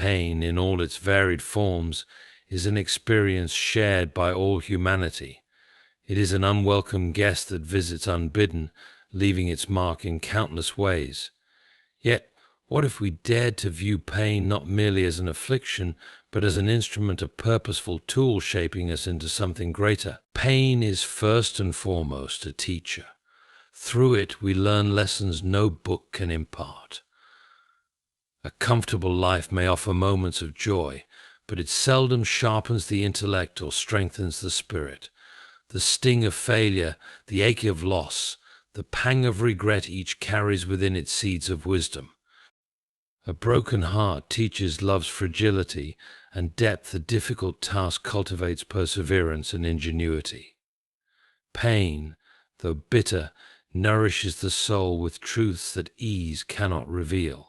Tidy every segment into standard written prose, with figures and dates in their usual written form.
Pain, in all its varied forms, is an experience shared by all humanity. It is an unwelcome guest that visits unbidden, leaving its mark in countless ways. Yet, what if we dared to view pain not merely as an affliction, but as an instrument, a purposeful tool shaping us into something greater? Pain is first and foremost a teacher. Through it, we learn lessons no book can impart. A comfortable life may offer moments of joy, but it seldom sharpens the intellect or strengthens the spirit. The sting of failure, the ache of loss, the pang of regret each carries within it seeds of wisdom. A broken heart teaches love's fragility, and depth, a difficult task, cultivates perseverance and ingenuity. Pain, though bitter, nourishes the soul with truths that ease cannot reveal.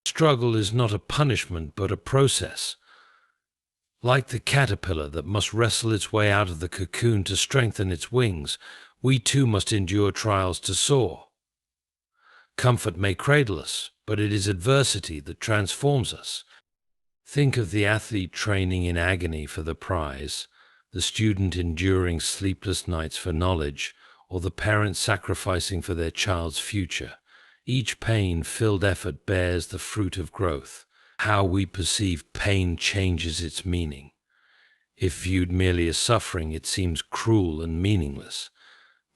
Struggle is not a punishment, but a process. Like the caterpillar that must wrestle its way out of the cocoon to strengthen its wings, we too must endure trials to soar. Comfort may cradle us, but it is adversity that transforms us. Think of the athlete training in agony for the prize, the student enduring sleepless nights for knowledge, or the parent sacrificing for their child's future. Each pain-filled effort bears the fruit of growth. How we perceive pain changes its meaning. If viewed merely as suffering, it seems cruel and meaningless.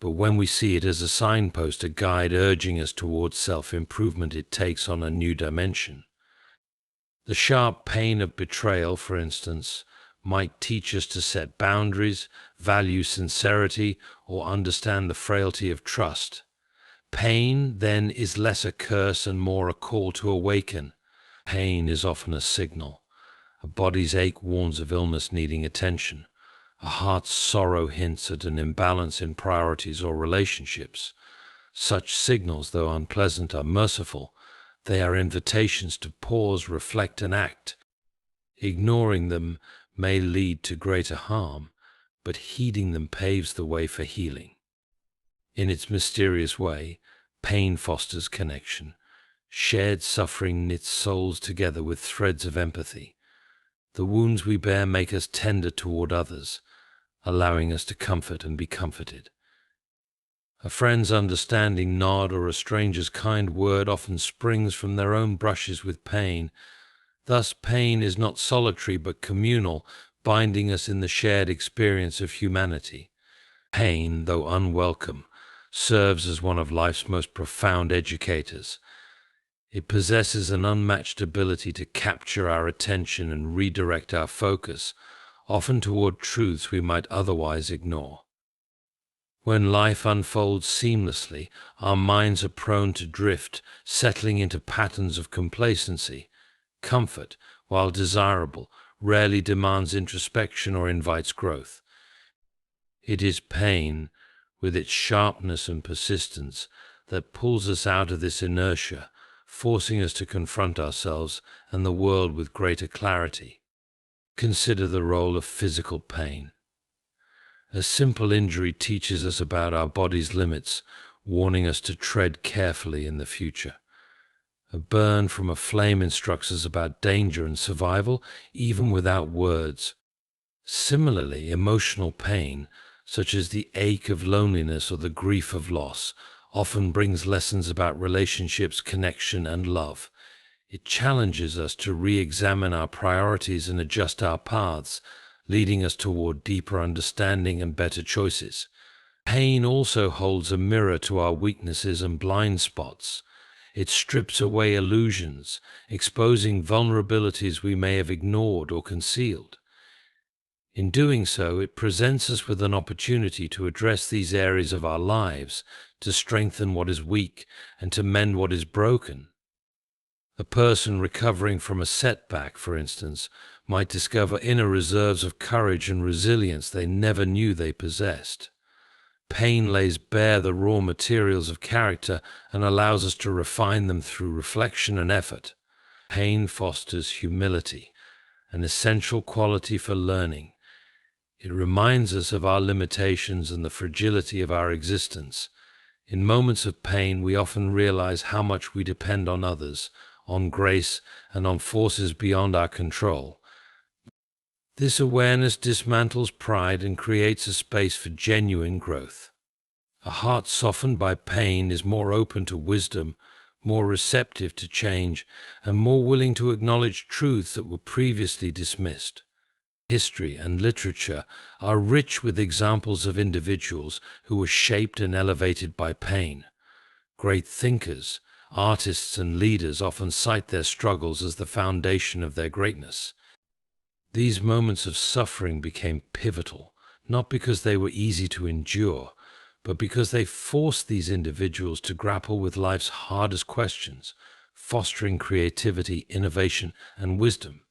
But when we see it as a signpost, a guide urging us towards self-improvement, it takes on a new dimension. The sharp pain of betrayal, for instance, might teach us to set boundaries, value sincerity, or understand the frailty of trust. Pain, then, is less a curse and more a call to awaken. Pain is often a signal. A body's ache warns of illness needing attention. A heart's sorrow hints at an imbalance in priorities or relationships. Such signals, though unpleasant, are merciful. They are invitations to pause, reflect, and act. Ignoring them may lead to greater harm, but heeding them paves the way for healing. In its mysterious way, pain fosters connection. Shared suffering knits souls together with threads of empathy. The wounds we bear make us tender toward others, allowing us to comfort and be comforted. A friend's understanding nod or a stranger's kind word often springs from their own brushes with pain. Thus, pain is not solitary but communal, binding us in the shared experience of humanity. Pain, though unwelcome, serves as one of life's most profound educators. It possesses an unmatched ability to capture our attention and redirect our focus, often toward truths we might otherwise ignore. When life unfolds seamlessly, our minds are prone to drift, settling into patterns of complacency. Comfort, while desirable, rarely demands introspection or invites growth. It is pain, with its sharpness and persistence, that pulls us out of this inertia, forcing us to confront ourselves and the world with greater clarity. Consider the role of physical pain. A simple injury teaches us about our body's limits, warning us to tread carefully in the future. A burn from a flame instructs us about danger and survival, even without words. Similarly, emotional pain, such as the ache of loneliness or the grief of loss, often brings lessons about relationships, connection, and love. It challenges us to re-examine our priorities and adjust our paths, leading us toward deeper understanding and better choices. Pain also holds a mirror to our weaknesses and blind spots. It strips away illusions, exposing vulnerabilities we may have ignored or concealed. In doing so, it presents us with an opportunity to address these areas of our lives, to strengthen what is weak, and to mend what is broken. A person recovering from a setback, for instance, might discover inner reserves of courage and resilience they never knew they possessed. Pain lays bare the raw materials of character and allows us to refine them through reflection and effort. Pain fosters humility, an essential quality for learning. It reminds us of our limitations and the fragility of our existence. In moments of pain, we often realize how much we depend on others, on grace, and on forces beyond our control. This awareness dismantles pride and creates a space for genuine growth. A heart softened by pain is more open to wisdom, more receptive to change, and more willing to acknowledge truths that were previously dismissed. History and literature are rich with examples of individuals who were shaped and elevated by pain. Great thinkers, artists, and leaders often cite their struggles as the foundation of their greatness. These moments of suffering became pivotal, not because they were easy to endure, but because they forced these individuals to grapple with life's hardest questions, fostering creativity, innovation, and wisdom.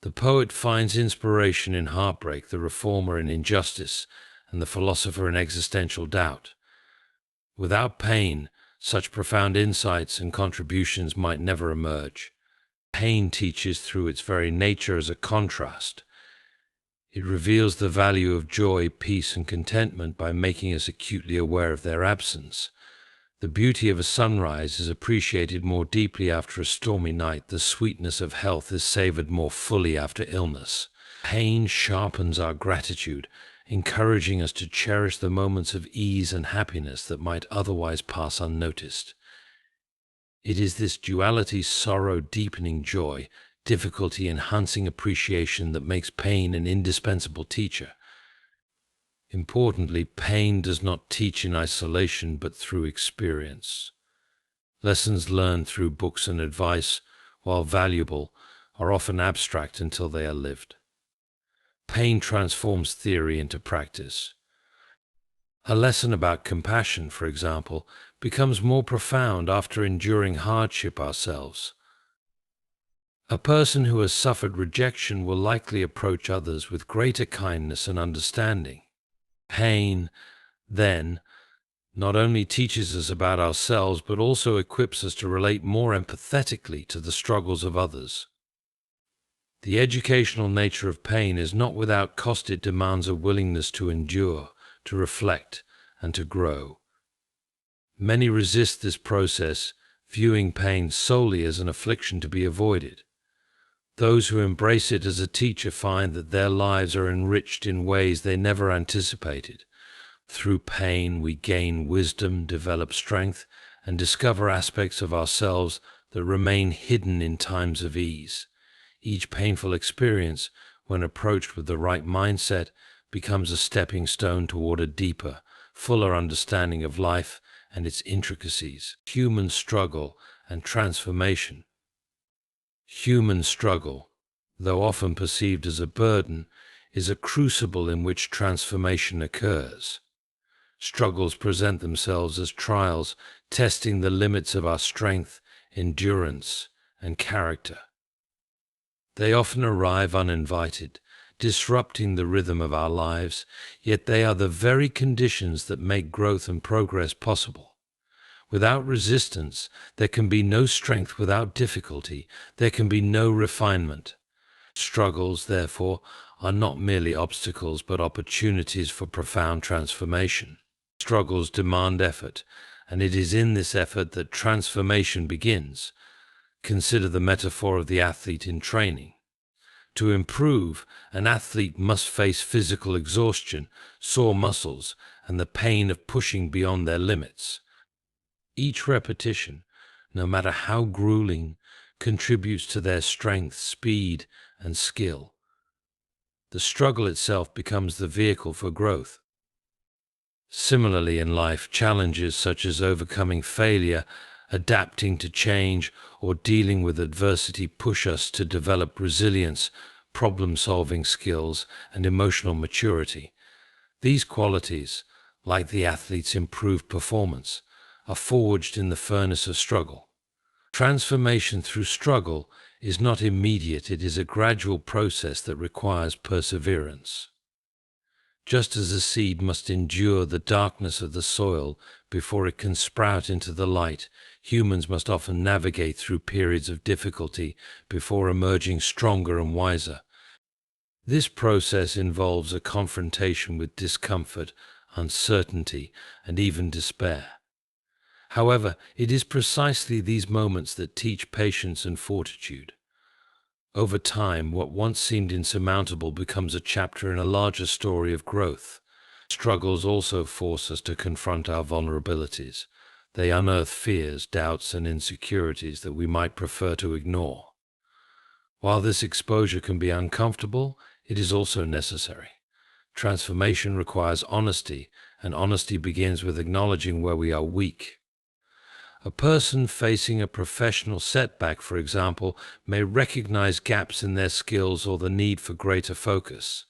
The poet finds inspiration in heartbreak, the reformer in injustice, and the philosopher in existential doubt. Without pain, such profound insights and contributions might never emerge. Pain teaches through its very nature as a contrast. It reveals the value of joy, peace, and contentment by making us acutely aware of their absence. The beauty of a sunrise is appreciated more deeply after a stormy night. The sweetness of health is savored more fully after illness. Pain sharpens our gratitude, encouraging us to cherish the moments of ease and happiness that might otherwise pass unnoticed. It is this duality, sorrow deepening joy, difficulty enhancing appreciation, that makes pain an indispensable teacher. Importantly, pain does not teach in isolation but through experience. Lessons learned through books and advice, while valuable, are often abstract until they are lived. Pain transforms theory into practice. A lesson about compassion, for example, becomes more profound after enduring hardship ourselves. A person who has suffered rejection will likely approach others with greater kindness and understanding. Pain, then, not only teaches us about ourselves but also equips us to relate more empathetically to the struggles of others. The educational nature of pain is not without cost. It demands a willingness to endure, to reflect, and to grow. Many resist this process, viewing pain solely as an affliction to be avoided. Those who embrace it as a teacher find that their lives are enriched in ways they never anticipated. Through pain, we gain wisdom, develop strength, and discover aspects of ourselves that remain hidden in times of ease. Each painful experience, when approached with the right mindset, becomes a stepping stone toward a deeper, fuller understanding of life and its intricacies. Human struggle and transformation. Human struggle, though often perceived as a burden, is a crucible in which transformation occurs. Struggles present themselves as trials, testing the limits of our strength, endurance, and character. They often arrive uninvited, disrupting the rhythm of our lives, yet they are the very conditions that make growth and progress possible. Without resistance, there can be no strength. Without difficulty, there can be no refinement. Struggles, therefore, are not merely obstacles but opportunities for profound transformation. Struggles demand effort, and it is in this effort that transformation begins. Consider the metaphor of the athlete in training. To improve, an athlete must face physical exhaustion, sore muscles, and the pain of pushing beyond their limits. Each repetition, no matter how grueling, contributes to their strength, speed, and skill. The struggle itself becomes the vehicle for growth. Similarly, in life, challenges such as overcoming failure, adapting to change, or dealing with adversity push us to develop resilience, problem-solving skills, and emotional maturity. These qualities, like the athlete's improved performance, are forged in the furnace of struggle. Transformation through struggle is not immediate. It is a gradual process that requires perseverance. Just as a seed must endure the darkness of the soil before it can sprout into the light, humans must often navigate through periods of difficulty before emerging stronger and wiser. This process involves a confrontation with discomfort, uncertainty, and even despair. However, it is precisely these moments that teach patience and fortitude. Over time, what once seemed insurmountable becomes a chapter in a larger story of growth. Struggles also force us to confront our vulnerabilities. They unearth fears, doubts, and insecurities that we might prefer to ignore. While this exposure can be uncomfortable, it is also necessary. Transformation requires honesty, and honesty begins with acknowledging where we are weak. A person facing a professional setback, for example, may recognize gaps in their skills or the need for greater focus.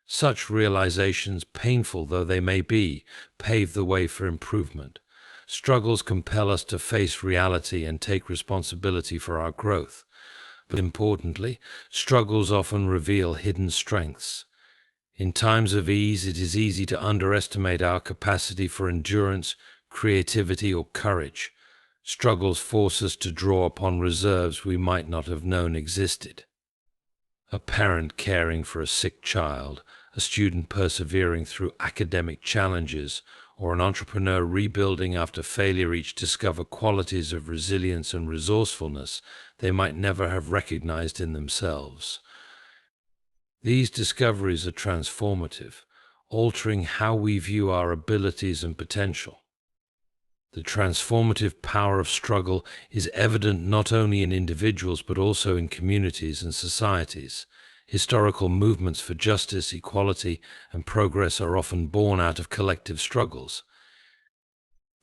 Such realizations, painful though they may be, pave the way for improvement. Struggles compel us to face reality and take responsibility for our growth. But importantly, struggles often reveal hidden strengths. In times of ease, it is easy to underestimate our capacity for endurance, creativity, or courage. Struggles force us to draw upon reserves we might not have known existed. A parent caring for a sick child, a student persevering through academic challenges, or an entrepreneur rebuilding after failure each discover qualities of resilience and resourcefulness they might never have recognized in themselves. These discoveries are transformative, altering how we view our abilities and potential. The transformative power of struggle is evident not only in individuals but also in communities and societies. Historical movements for justice, equality, and progress are often born out of collective struggles.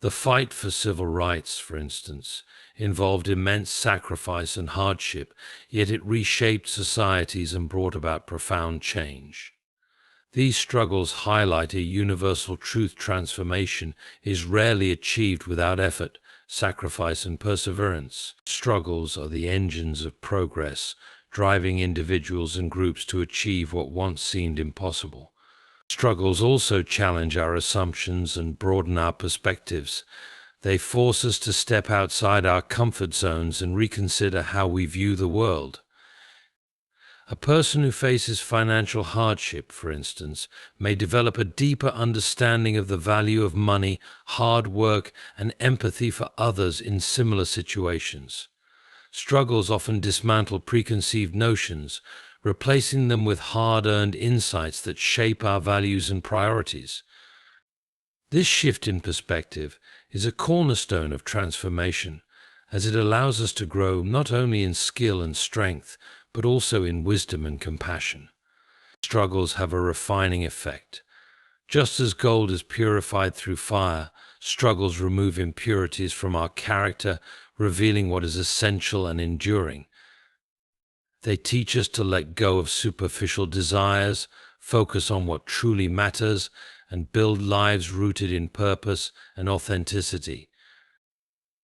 The fight for civil rights, for instance, involved immense sacrifice and hardship, yet it reshaped societies and brought about profound change. These struggles highlight a universal truth: transformation is rarely achieved without effort, sacrifice, and perseverance. Struggles are the engines of progress, driving individuals and groups to achieve what once seemed impossible. Struggles also challenge our assumptions and broaden our perspectives. They force us to step outside our comfort zones and reconsider how we view the world. A person who faces financial hardship, for instance, may develop a deeper understanding of the value of money, hard work, and empathy for others in similar situations. Struggles often dismantle preconceived notions, replacing them with hard-earned insights that shape our values and priorities. This shift in perspective is a cornerstone of transformation, as it allows us to grow not only in skill and strength, but also in wisdom and compassion. Struggles have a refining effect. Just as gold is purified through fire, struggles remove impurities from our character, revealing what is essential and enduring. They teach us to let go of superficial desires, focus on what truly matters, and build lives rooted in purpose and authenticity.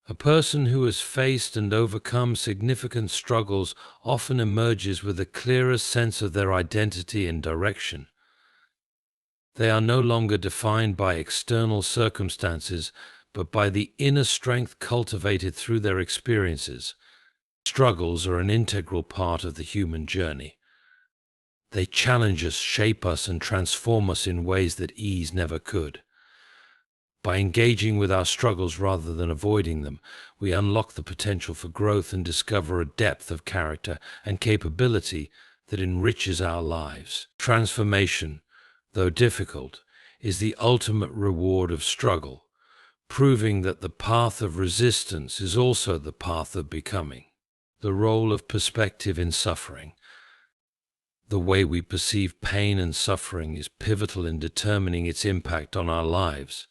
A person who has faced and overcome significant struggles often emerges with a clearer sense of their identity and direction. They are no longer defined by external circumstances, but by the inner strength cultivated through their experiences. Struggles are an integral part of the human journey. They challenge us, shape us, and transform us in ways that ease never could. By engaging with our struggles rather than avoiding them, we unlock the potential for growth and discover a depth of character and capability that enriches our lives. Transformation, though difficult, is the ultimate reward of struggle, proving that the path of resistance is also the path of becoming. The role of perspective in suffering. The way we perceive pain and suffering is pivotal in determining its impact on our lives.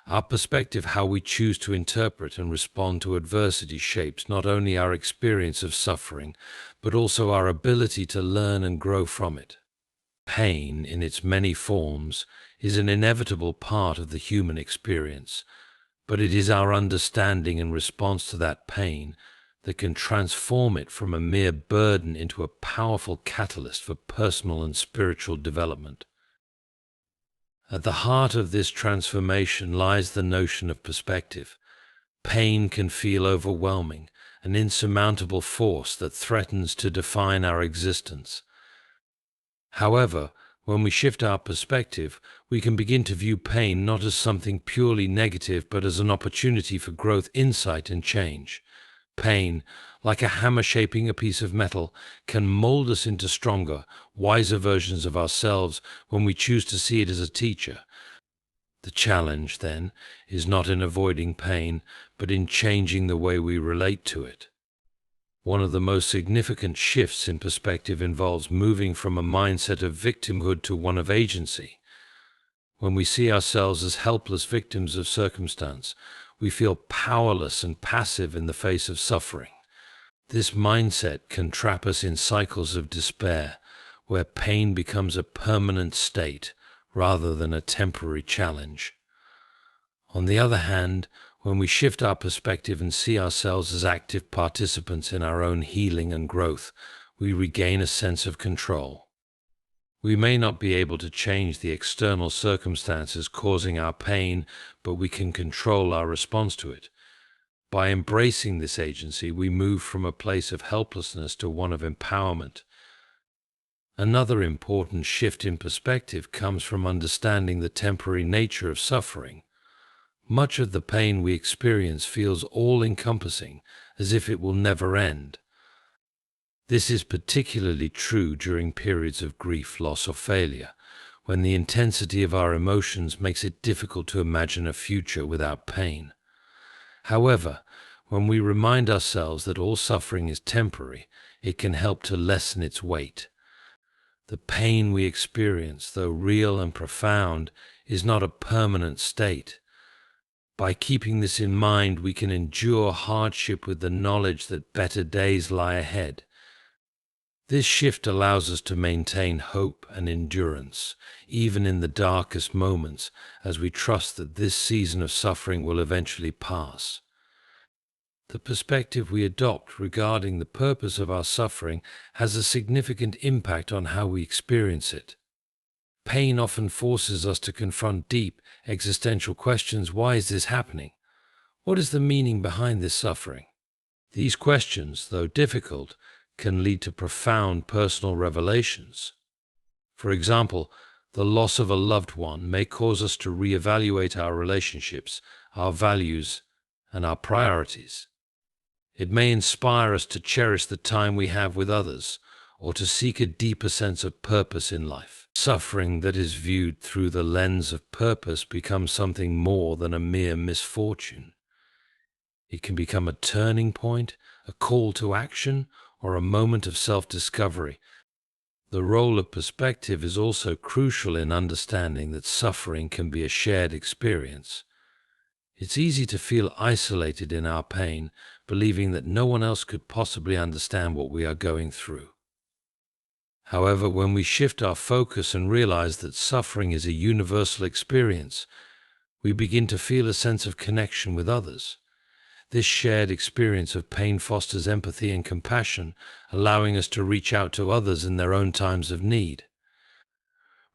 Our perspective, how we choose to interpret and respond to adversity, shapes not only our experience of suffering, but also our ability to learn and grow from it. Pain, in its many forms, is an inevitable part of the human experience, but it is our understanding and response to that pain that can transform it from a mere burden into a powerful catalyst for personal and spiritual development. At the heart of this transformation lies the notion of perspective. Pain can feel overwhelming, an insurmountable force that threatens to define our existence. However, When we shift our perspective, we can begin to view pain not as something purely negative, but as an opportunity for growth, insight, and change. Pain, like a hammer shaping a piece of metal, can mold us into stronger, wiser versions of ourselves when we choose to see it as a teacher. The challenge, then, is not in avoiding pain, but in changing the way we relate to it. One of the most significant shifts in perspective involves moving from a mindset of victimhood to one of agency. When we see ourselves as helpless victims of circumstance, we feel powerless and passive in the face of suffering. This mindset can trap us in cycles of despair, where pain becomes a permanent state rather than a temporary challenge. On the other hand, when we shift our perspective and see ourselves as active participants in our own healing and growth, we regain a sense of control. We may not be able to change the external circumstances causing our pain, but we can control our response to it. By embracing this agency, we move from a place of helplessness to one of empowerment. Another important shift in perspective comes from understanding the temporary nature of suffering. Much of the pain we experience feels all-encompassing, as if it will never end. This is particularly true during periods of grief, loss, or failure, when the intensity of our emotions makes it difficult to imagine a future without pain. However, when we remind ourselves that all suffering is temporary, it can help to lessen its weight. The pain we experience, though real and profound, is not a permanent state. By keeping this in mind, we can endure hardship with the knowledge that better days lie ahead. This shift allows us to maintain hope and endurance, even in the darkest moments, as we trust that this season of suffering will eventually pass. The perspective we adopt regarding the purpose of our suffering has a significant impact on how we experience it. Pain often forces us to confront deep, existential questions. Why is this happening? What is the meaning behind this suffering? These questions, though difficult, can lead to profound personal revelations. For example, the loss of a loved one may cause us to reevaluate our relationships, our values, and our priorities. It may inspire us to cherish the time we have with others, or to seek a deeper sense of purpose in life. Suffering that is viewed through the lens of purpose becomes something more than a mere misfortune. It can become a turning point, a call to action, or a moment of self-discovery. The role of perspective is also crucial in understanding that suffering can be a shared experience. It's easy to feel isolated in our pain, believing that no one else could possibly understand what we are going through. However, when we shift our focus and realize that suffering is a universal experience, we begin to feel a sense of connection with others. This shared experience of pain fosters empathy and compassion, allowing us to reach out to others in their own times of need.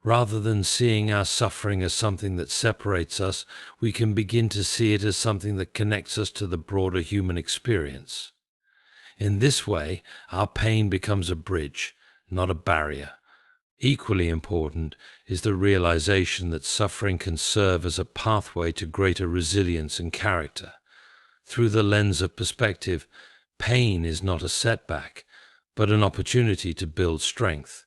Rather than seeing our suffering as something that separates us, we can begin to see it as something that connects us to the broader human experience. In this way, our pain becomes a bridge, not a barrier. Equally important is the realization that suffering can serve as a pathway to greater resilience and character. Through the lens of perspective, pain is not a setback, but an opportunity to build strength.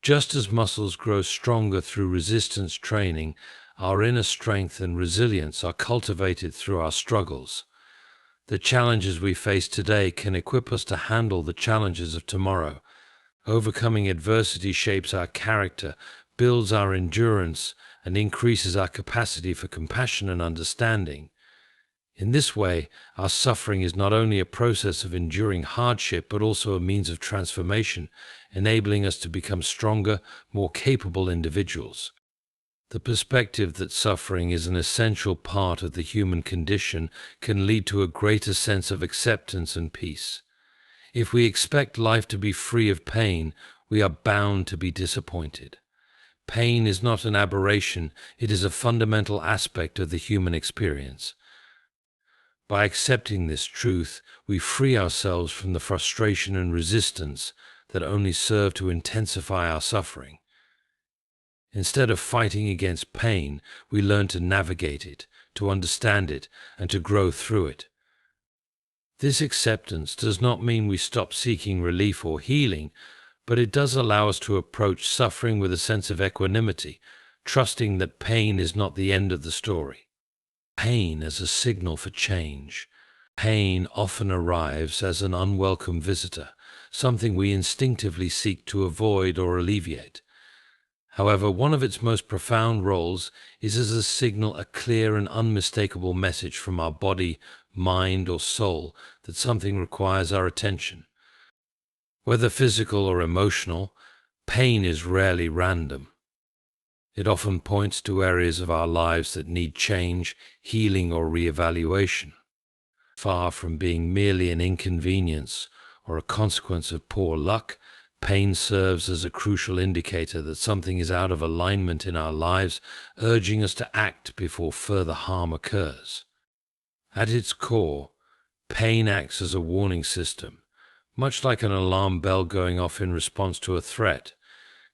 Just as muscles grow stronger through resistance training, our inner strength and resilience are cultivated through our struggles. The challenges we face today can equip us to handle the challenges of tomorrow. Overcoming adversity shapes our character, builds our endurance, and increases our capacity for compassion and understanding. In this way, our suffering is not only a process of enduring hardship, but also a means of transformation, enabling us to become stronger, more capable individuals. The perspective that suffering is an essential part of the human condition can lead to a greater sense of acceptance and peace. If we expect life to be free of pain, we are bound to be disappointed. Pain is not an aberration, it is a fundamental aspect of the human experience. By accepting this truth, we free ourselves from the frustration and resistance that only serve to intensify our suffering. Instead of fighting against pain, we learn to navigate it, to understand it, and to grow through it. This acceptance does not mean we stop seeking relief or healing, but it does allow us to approach suffering with a sense of equanimity, trusting that pain is not the end of the story. Pain as a signal for change. Pain often arrives as an unwelcome visitor, something we instinctively seek to avoid or alleviate. However, one of its most profound roles is as a signal, a clear and unmistakable message from our body, mind, or soul that something requires our attention. Whether physical or emotional, pain is rarely random. It often points to areas of our lives that need change, healing, or reevaluation. Far from being merely an inconvenience or a consequence of poor luck, pain serves as a crucial indicator that something is out of alignment in our lives, urging us to act before further harm occurs. At its core, pain acts as a warning system, much like an alarm bell going off in response to a threat.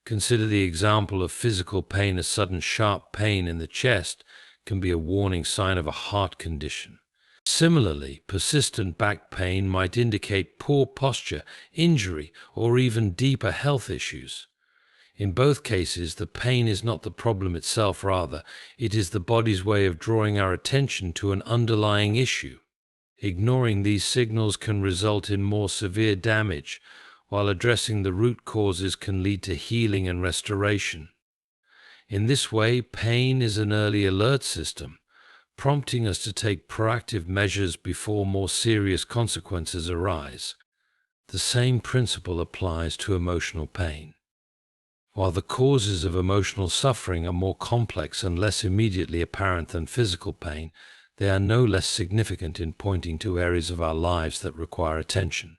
Consider the example of physical pain. A sudden sharp pain in the chest can be a warning sign of a heart condition. Similarly, persistent back pain might indicate poor posture, injury, or even deeper health issues. In both cases, the pain is not the problem itself, rather, it is the body's way of drawing our attention to an underlying issue. Ignoring these signals can result in more severe damage, while addressing the root causes can lead to healing and restoration. In this way, pain is an early alert system, prompting us to take proactive measures before more serious consequences arise. The same principle applies to emotional pain. While the causes of emotional suffering are more complex and less immediately apparent than physical pain, they are no less significant in pointing to areas of our lives that require attention.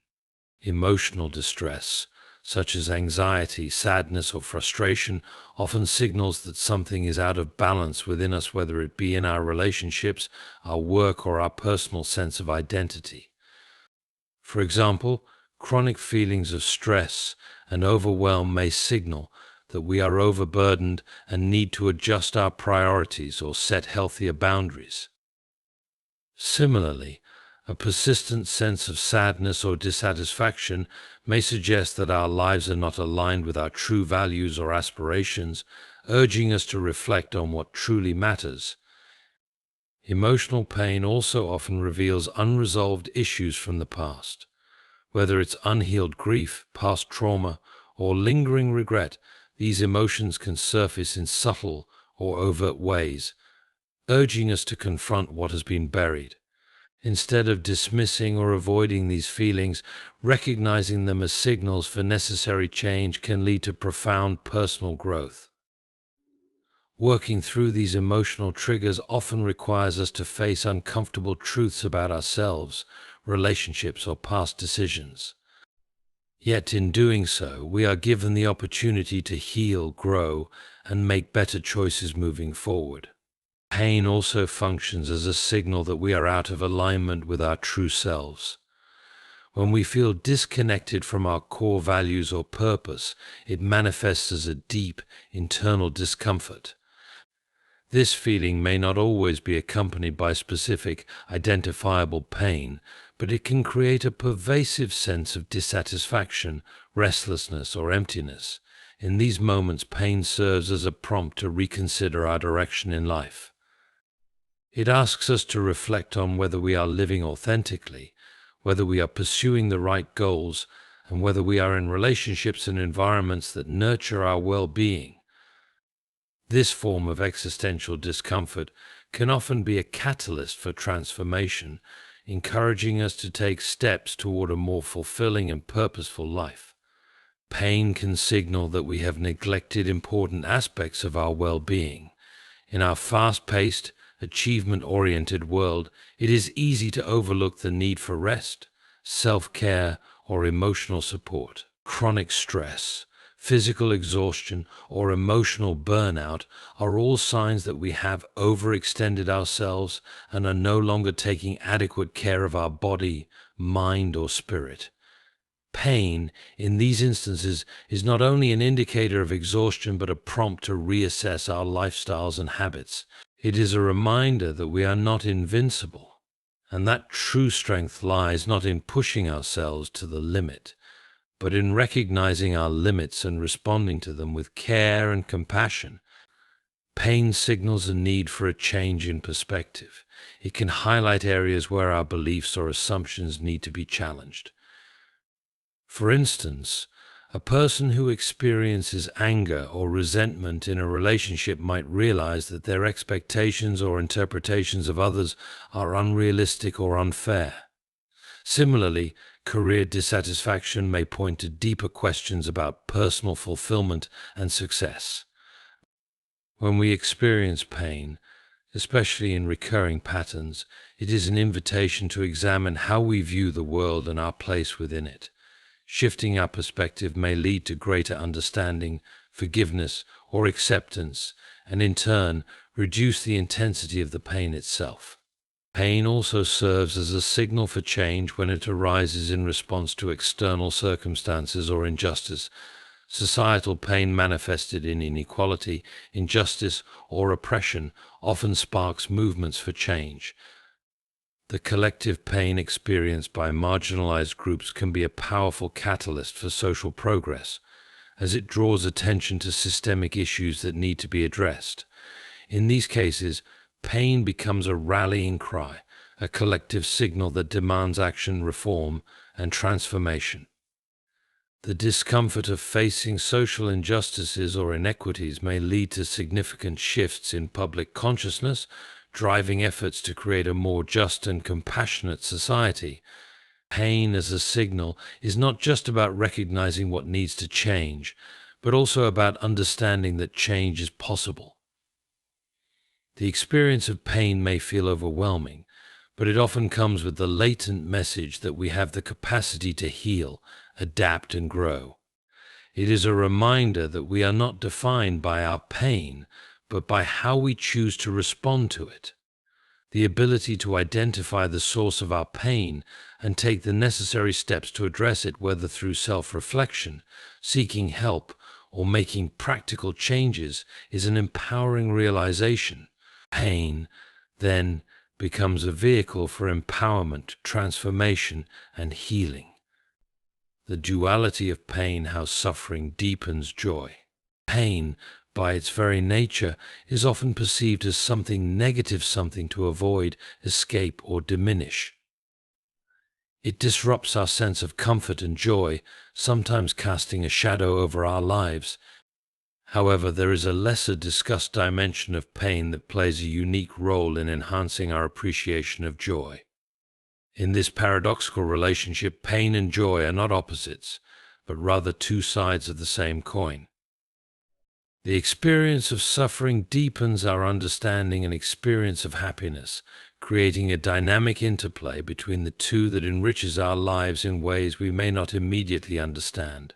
Emotional distress, such as anxiety, sadness, or frustration, often signals that something is out of balance within us, whether it be in our relationships, our work, or our personal sense of identity. For example, chronic feelings of stress and overwhelm may signal that we are overburdened and need to adjust our priorities or set healthier boundaries. Similarly, a persistent sense of sadness or dissatisfaction may suggest that our lives are not aligned with our true values or aspirations, urging us to reflect on what truly matters. Emotional pain also often reveals unresolved issues from the past. Whether it's unhealed grief, past trauma, or lingering regret, these emotions can surface in subtle or overt ways, urging us to confront what has been buried. Instead of dismissing or avoiding these feelings, recognizing them as signals for necessary change can lead to profound personal growth. Working through these emotional triggers often requires us to face uncomfortable truths about ourselves, relationships, or past decisions. Yet in doing so, we are given the opportunity to heal, grow, and make better choices moving forward. Pain also functions as a signal that we are out of alignment with our true selves. When we feel disconnected from our core values or purpose, it manifests as a deep, internal discomfort. This feeling may not always be accompanied by specific, identifiable pain, but it can create a pervasive sense of dissatisfaction, restlessness, or emptiness. In these moments, pain serves as a prompt to reconsider our direction in life. It asks us to reflect on whether we are living authentically, whether we are pursuing the right goals, and whether we are in relationships and environments that nurture our well-being. This form of existential discomfort can often be a catalyst for transformation, encouraging us to take steps toward a more fulfilling and purposeful life. Pain can signal that we have neglected important aspects of our well-being. In our fast-paced, achievement-oriented world, it is easy to overlook the need for rest, self-care, or emotional support. Chronic stress, physical exhaustion, or emotional burnout are all signs that we have overextended ourselves and are no longer taking adequate care of our body, mind, or spirit. Pain, in these instances, is not only an indicator of exhaustion but a prompt to reassess our lifestyles and habits. It is a reminder that we are not invincible, and that true strength lies not in pushing ourselves to the limit, but in recognizing our limits and responding to them with care and compassion. Pain signals a need for a change in perspective. It can highlight areas where our beliefs or assumptions need to be challenged. For instance, a person who experiences anger or resentment in a relationship might realize that their expectations or interpretations of others are unrealistic or unfair. Similarly, career dissatisfaction may point to deeper questions about personal fulfillment and success. When we experience pain, especially in recurring patterns, it is an invitation to examine how we view the world and our place within it. Shifting our perspective may lead to greater understanding, forgiveness, or acceptance, and in turn, reduce the intensity of the pain itself. Pain also serves as a signal for change when it arises in response to external circumstances or injustice. Societal pain manifested in inequality, injustice, or oppression often sparks movements for change. The collective pain experienced by marginalized groups can be a powerful catalyst for social progress, as it draws attention to systemic issues that need to be addressed. In these cases, pain becomes a rallying cry, a collective signal that demands action, reform, and transformation. The discomfort of facing social injustices or inequities may lead to significant shifts in public consciousness, driving efforts to create a more just and compassionate society. Pain as a signal is not just about recognizing what needs to change, but also about understanding that change is possible. The experience of pain may feel overwhelming, but it often comes with the latent message that we have the capacity to heal, adapt, and grow. It is a reminder that we are not defined by our pain, but by how we choose to respond to it. The ability to identify the source of our pain and take the necessary steps to address it, whether through self-reflection, seeking help, or making practical changes, is an empowering realization. Pain, then, becomes a vehicle for empowerment, transformation, and healing. The duality of pain, how suffering deepens joy. Pain, by its very nature, is often perceived as something negative, something to avoid, escape, or diminish. It disrupts our sense of comfort and joy, sometimes casting a shadow over our lives. However, there is a lesser discussed dimension of pain that plays a unique role in enhancing our appreciation of joy. In this paradoxical relationship, pain and joy are not opposites, but rather two sides of the same coin. The experience of suffering deepens our understanding and experience of happiness, creating a dynamic interplay between the two that enriches our lives in ways we may not immediately understand.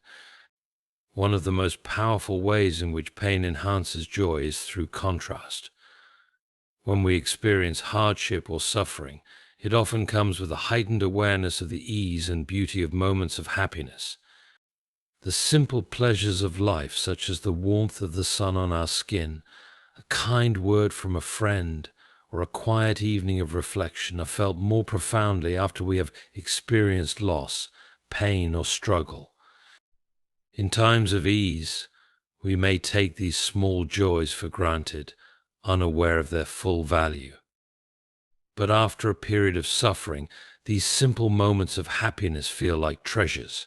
One of the most powerful ways in which pain enhances joy is through contrast. When we experience hardship or suffering, it often comes with a heightened awareness of the ease and beauty of moments of happiness. The simple pleasures of life, such as the warmth of the sun on our skin, a kind word from a friend, or a quiet evening of reflection, are felt more profoundly after we have experienced loss, pain, or struggle. In times of ease, we may take these small joys for granted, unaware of their full value. But after a period of suffering, these simple moments of happiness feel like treasures.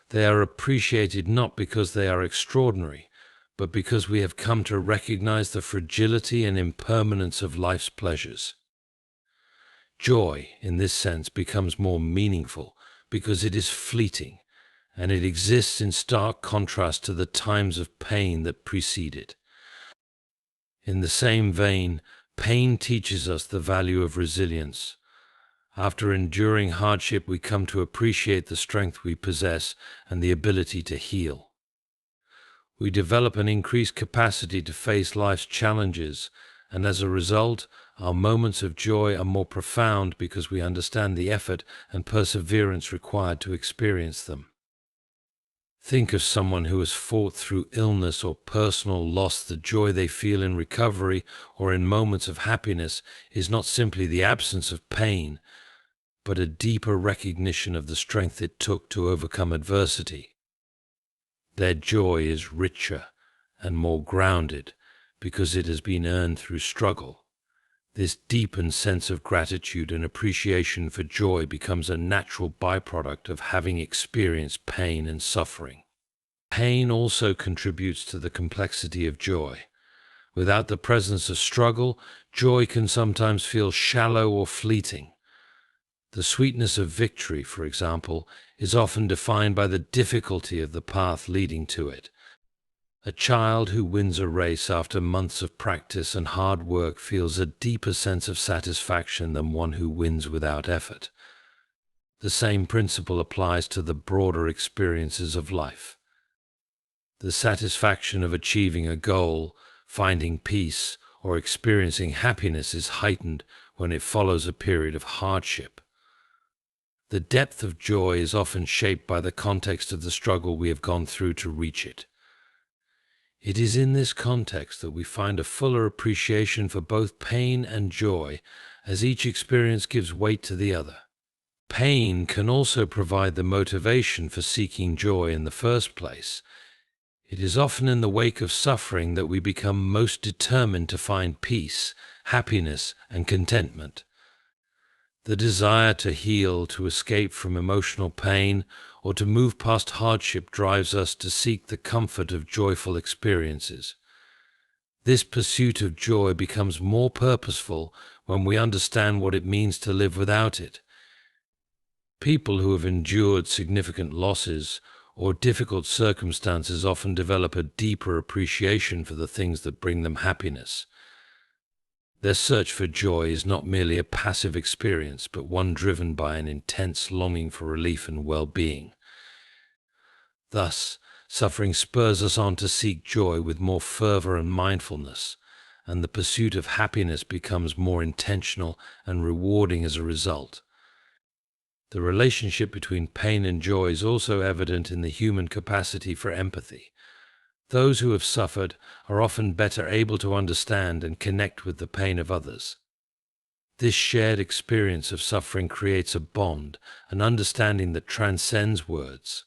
They are appreciated not because they are extraordinary, but because we have come to recognize the fragility and impermanence of life's pleasures. Joy, in this sense, becomes more meaningful because it is fleeting, and it exists in stark contrast to the times of pain that precede it. In the same vein, pain teaches us the value of resilience. After enduring hardship, we come to appreciate the strength we possess and the ability to heal. We develop an increased capacity to face life's challenges and as a result, our moments of joy are more profound because we understand the effort and perseverance required to experience them. Think of someone who has fought through illness or personal loss. The joy they feel in recovery or in moments of happiness is not simply the absence of pain, but a deeper recognition of the strength it took to overcome adversity. Their joy is richer and more grounded because it has been earned through struggle. This deepened sense of gratitude and appreciation for joy becomes a natural byproduct of having experienced pain and suffering. Pain also contributes to the complexity of joy. Without the presence of struggle, joy can sometimes feel shallow or fleeting. The sweetness of victory, for example, is often defined by the difficulty of the path leading to it. A child who wins a race after months of practice and hard work feels a deeper sense of satisfaction than one who wins without effort. The same principle applies to the broader experiences of life. The satisfaction of achieving a goal, finding peace, or experiencing happiness is heightened when it follows a period of hardship. The depth of joy is often shaped by the context of the struggle we have gone through to reach it. It is in this context that we find a fuller appreciation for both pain and joy, as each experience gives weight to the other. Pain can also provide the motivation for seeking joy in the first place. It is often in the wake of suffering that we become most determined to find peace, happiness, and contentment. The desire to heal, to escape from emotional pain, or to move past hardship drives us to seek the comfort of joyful experiences. This pursuit of joy becomes more purposeful when we understand what it means to live without it. People who have endured significant losses or difficult circumstances often develop a deeper appreciation for the things that bring them happiness. Their search for joy is not merely a passive experience, but one driven by an intense longing for relief and well-being. Thus, suffering spurs us on to seek joy with more fervor and mindfulness, and the pursuit of happiness becomes more intentional and rewarding as a result. The relationship between pain and joy is also evident in the human capacity for empathy. Those who have suffered are often better able to understand and connect with the pain of others. This shared experience of suffering creates a bond, an understanding that transcends words.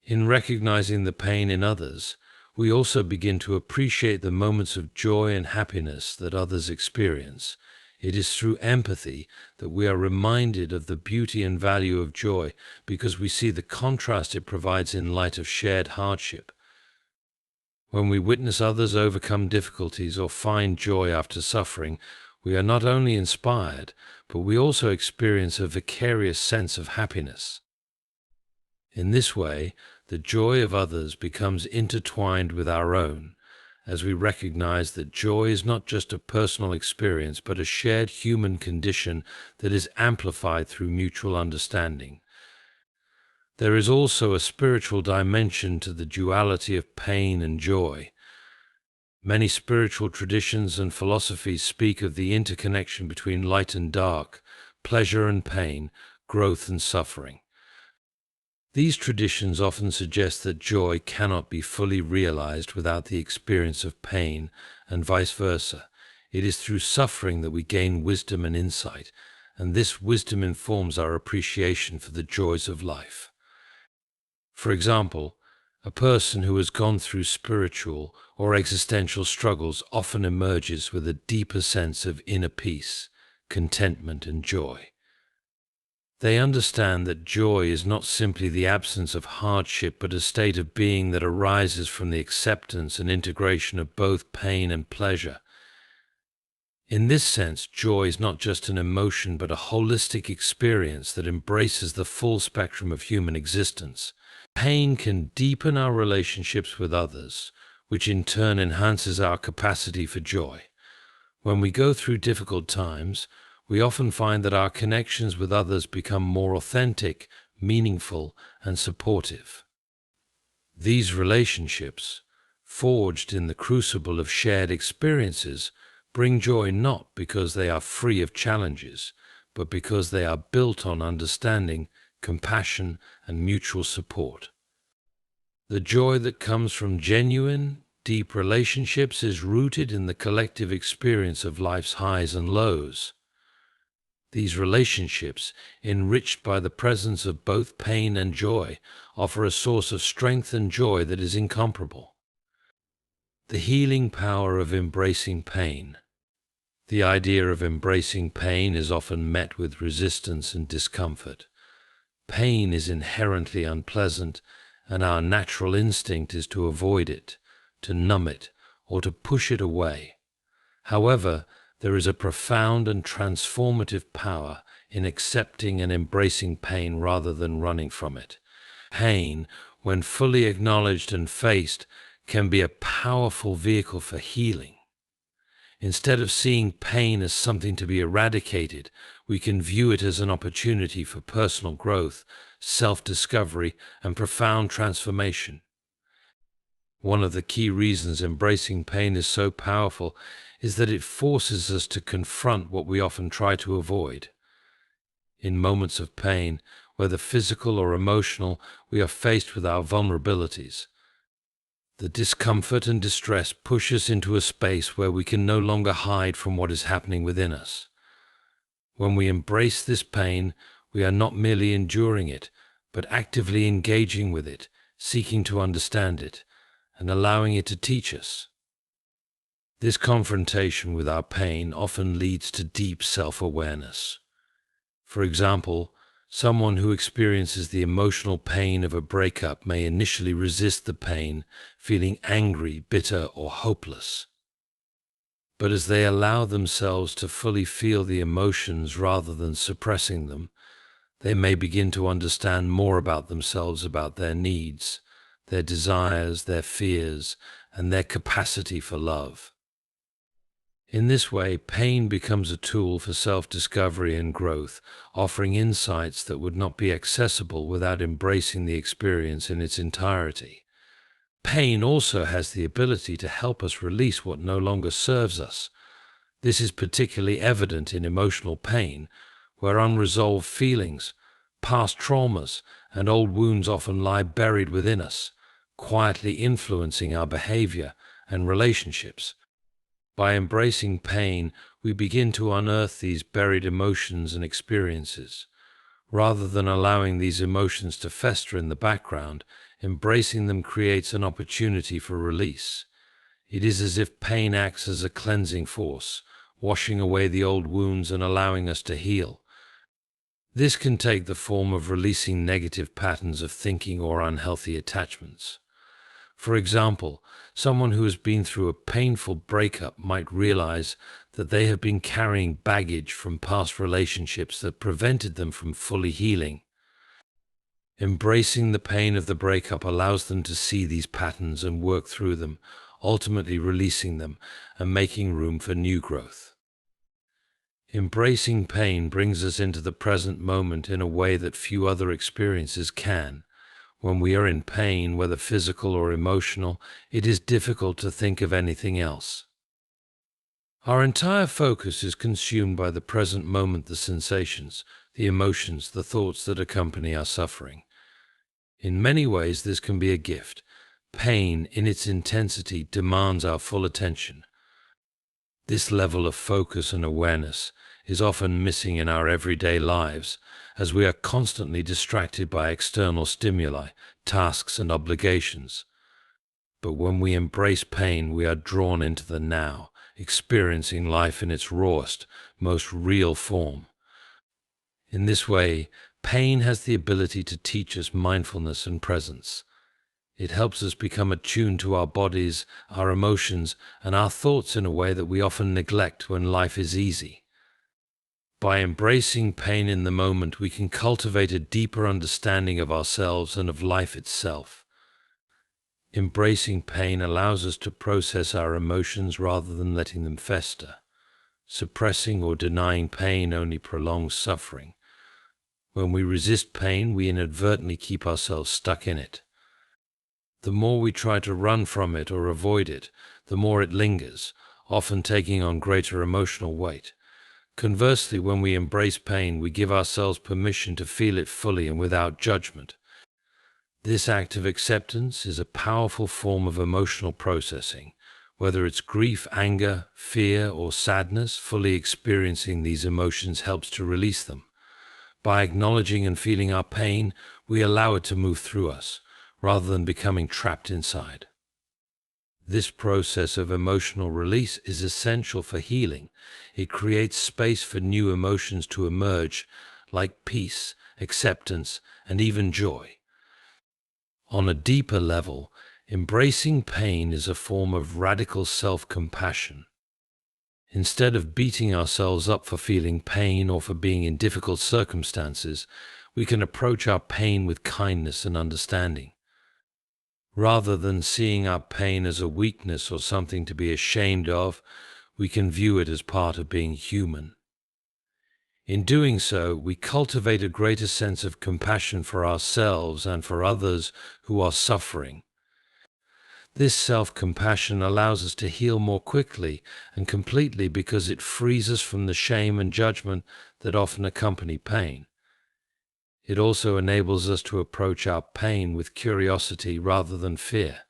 In recognizing the pain in others, we also begin to appreciate the moments of joy and happiness that others experience. It is through empathy that we are reminded of the beauty and value of joy because we see the contrast it provides in light of shared hardship. When we witness others overcome difficulties or find joy after suffering, we are not only inspired, but we also experience a vicarious sense of happiness. In this way, the joy of others becomes intertwined with our own, as we recognize that joy is not just a personal experience, but a shared human condition that is amplified through mutual understanding. There is also a spiritual dimension to the duality of pain and joy. Many spiritual traditions and philosophies speak of the interconnection between light and dark, pleasure and pain, growth and suffering. These traditions often suggest that joy cannot be fully realized without the experience of pain, and vice versa. It is through suffering that we gain wisdom and insight, and this wisdom informs our appreciation for the joys of life. For example, a person who has gone through spiritual or existential struggles often emerges with a deeper sense of inner peace, contentment, and joy. They understand that joy is not simply the absence of hardship, but a state of being that arises from the acceptance and integration of both pain and pleasure. In this sense, joy is not just an emotion, but a holistic experience that embraces the full spectrum of human existence. Pain can deepen our relationships with others, which in turn enhances our capacity for joy. When we go through difficult times, we often find that our connections with others become more authentic, meaningful, and supportive. These relationships, forged in the crucible of shared experiences, bring joy not because they are free of challenges, but because they are built on understanding, compassion, and mutual support. The joy that comes from genuine, deep relationships is rooted in the collective experience of life's highs and lows. These relationships, enriched by the presence of both pain and joy, offer a source of strength and joy that is incomparable. The healing power of embracing pain. The idea of embracing pain is often met with resistance and discomfort. Pain is inherently unpleasant, and our natural instinct is to avoid it, to numb it, or to push it away. However, there is a profound and transformative power in accepting and embracing pain rather than running from it. Pain, when fully acknowledged and faced, can be a powerful vehicle for healing. Instead of seeing pain as something to be eradicated, we can view it as an opportunity for personal growth, self-discovery, and profound transformation. One of the key reasons embracing pain is so powerful is that it forces us to confront what we often try to avoid. In moments of pain, whether physical or emotional, we are faced with our vulnerabilities. The discomfort and distress push us into a space where we can no longer hide from what is happening within us. When we embrace this pain, we are not merely enduring it, but actively engaging with it, seeking to understand it, and allowing it to teach us. This confrontation with our pain often leads to deep self-awareness. For example, someone who experiences the emotional pain of a breakup may initially resist the pain, feeling angry, bitter, or hopeless. But as they allow themselves to fully feel the emotions rather than suppressing them, they may begin to understand more about themselves, about their needs, their desires, their fears, and their capacity for love. In this way, pain becomes a tool for self-discovery and growth, offering insights that would not be accessible without embracing the experience in its entirety. Pain also has the ability to help us release what no longer serves us. This is particularly evident in emotional pain, where unresolved feelings, past traumas, and old wounds often lie buried within us, quietly influencing our behavior and relationships. By embracing pain, we begin to unearth these buried emotions and experiences. Rather than allowing these emotions to fester in the background, embracing them creates an opportunity for release. It is as if pain acts as a cleansing force, washing away the old wounds and allowing us to heal. This can take the form of releasing negative patterns of thinking or unhealthy attachments. For example, someone who has been through a painful breakup might realize that they have been carrying baggage from past relationships that prevented them from fully healing. Embracing the pain of the breakup allows them to see these patterns and work through them, ultimately releasing them and making room for new growth. Embracing pain brings us into the present moment in a way that few other experiences can. When we are in pain, whether physical or emotional, it is difficult to think of anything else. Our entire focus is consumed by the present moment, the sensations, the emotions, the thoughts that accompany our suffering. In many ways, this can be a gift. Pain, in its intensity, demands our full attention. This level of focus and awareness is often missing in our everyday lives, as we are constantly distracted by external stimuli, tasks, and obligations. But when we embrace pain, we are drawn into the now, experiencing life in its rawest, most real form. In this way, pain has the ability to teach us mindfulness and presence. It helps us become attuned to our bodies, our emotions, and our thoughts in a way that we often neglect when life is easy. By embracing pain in the moment, we can cultivate a deeper understanding of ourselves and of life itself. Embracing pain allows us to process our emotions rather than letting them fester. Suppressing or denying pain only prolongs suffering. When we resist pain, we inadvertently keep ourselves stuck in it. The more we try to run from it or avoid it, the more it lingers, often taking on greater emotional weight. Conversely, when we embrace pain, we give ourselves permission to feel it fully and without judgment. This act of acceptance is a powerful form of emotional processing. Whether it's grief, anger, fear, or sadness, fully experiencing these emotions helps to release them. By acknowledging and feeling our pain, we allow it to move through us, rather than becoming trapped inside. This process of emotional release is essential for healing. It creates space for new emotions to emerge, like peace, acceptance, and even joy. On a deeper level, embracing pain is a form of radical self-compassion. Instead of beating ourselves up for feeling pain or for being in difficult circumstances, we can approach our pain with kindness and understanding. Rather than seeing our pain as a weakness or something to be ashamed of, we can view it as part of being human. In doing so, we cultivate a greater sense of compassion for ourselves and for others who are suffering. This self-compassion allows us to heal more quickly and completely because it frees us from the shame and judgment that often accompany pain. It also enables us to approach our pain with curiosity rather than fear.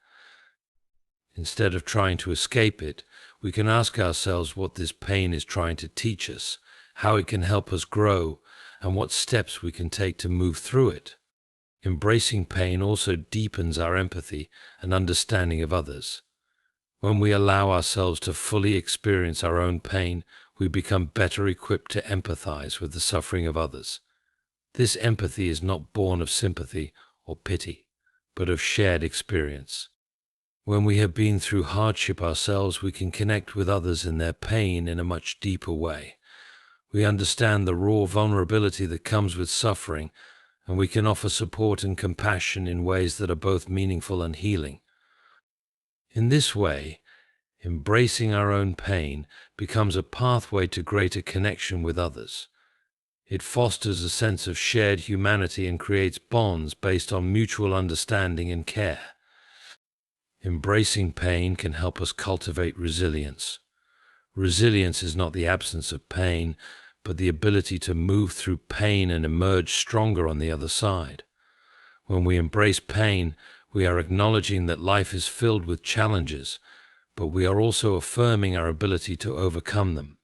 Instead of trying to escape it, we can ask ourselves what this pain is trying to teach us, how it can help us grow, and what steps we can take to move through it. Embracing pain also deepens our empathy and understanding of others. When we allow ourselves to fully experience our own pain, we become better equipped to empathize with the suffering of others. This empathy is not born of sympathy or pity, but of shared experience. When we have been through hardship ourselves, we can connect with others in their pain in a much deeper way. We understand the raw vulnerability that comes with suffering, and we can offer support and compassion in ways that are both meaningful and healing. In this way, embracing our own pain becomes a pathway to greater connection with others. It fosters a sense of shared humanity and creates bonds based on mutual understanding and care. Embracing pain can help us cultivate resilience. Resilience is not the absence of pain, but the ability to move through pain and emerge stronger on the other side. When we embrace pain, we are acknowledging that life is filled with challenges, but we are also affirming our ability to overcome them.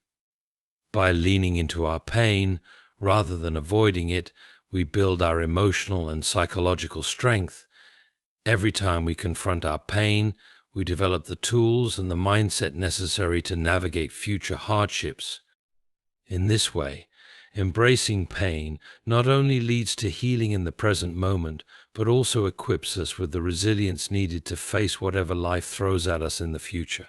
By leaning into our pain, rather than avoiding it, we build our emotional and psychological strength. Every time we confront our pain, we develop the tools and the mindset necessary to navigate future hardships. In this way, embracing pain not only leads to healing in the present moment, but also equips us with the resilience needed to face whatever life throws at us in the future.